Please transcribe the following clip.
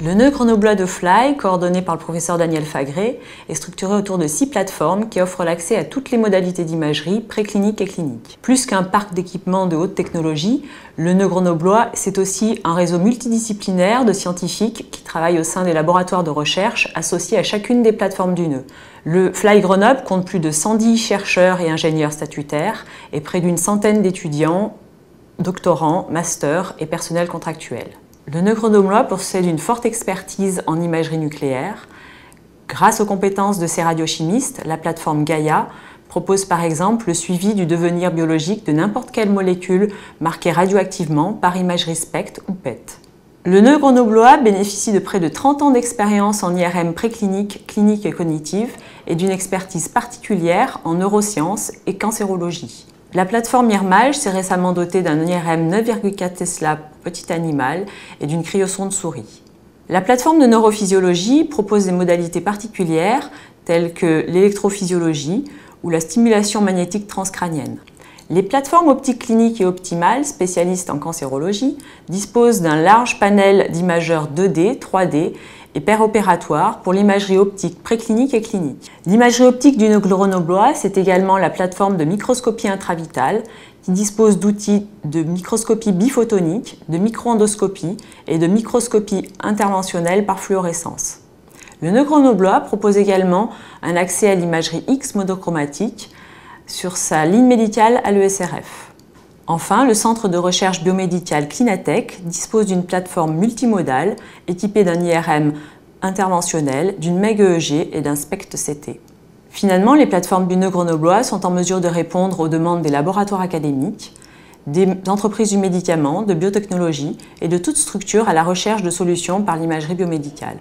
Le nœud grenoblois de Fly, coordonné par le professeur Daniel Fagré, est structuré autour de 6 plateformes qui offrent l'accès à toutes les modalités d'imagerie préclinique et clinique. Plus qu'un parc d'équipements de haute technologie, le nœud grenoblois, c'est aussi un réseau multidisciplinaire de scientifiques qui travaillent au sein des laboratoires de recherche associés à chacune des plateformes du nœud. Le Fly Grenoble compte plus de 110 chercheurs et ingénieurs statutaires et près d'une centaine d'étudiants, doctorants, masters et personnels contractuels. Le nœud grenoblois possède une forte expertise en imagerie nucléaire. Grâce aux compétences de ses radiochimistes, la plateforme Gaia propose par exemple le suivi du devenir biologique de n'importe quelle molécule marquée radioactivement par imagerie SPECT ou PET. Le nœud grenoblois bénéficie de près de 30 ans d'expérience en IRM préclinique, clinique et cognitive et d'une expertise particulière en neurosciences et cancérologie. La plateforme IRMAGE s'est récemment dotée d'un IRM 9,4 Tesla pour petit animal et d'une cryosonde souris. La plateforme de neurophysiologie propose des modalités particulières telles que l'électrophysiologie ou la stimulation magnétique transcrânienne. Les plateformes optiques cliniques et optimales, spécialistes en cancérologie, disposent d'un large panel d'imageurs 2D, 3D et péropératoires pour l'imagerie optique préclinique et clinique. L'imagerie optique du nœud grenoblois, c'est également la plateforme de microscopie intravitale qui dispose d'outils de microscopie biphotonique, de microendoscopie et de microscopie interventionnelle par fluorescence. Le nœud grenoblois propose également un accès à l'imagerie X monochromatique sur sa ligne médicale à l'ESRF. Enfin, le centre de recherche biomédicale Clinatech dispose d'une plateforme multimodale équipée d'un IRM interventionnel, d'une MEG-EEG et d'un SPECT-CT. Finalement, les plateformes du nœud grenoblois sont en mesure de répondre aux demandes des laboratoires académiques, des entreprises du médicament, de biotechnologie et de toute structure à la recherche de solutions par l'imagerie biomédicale.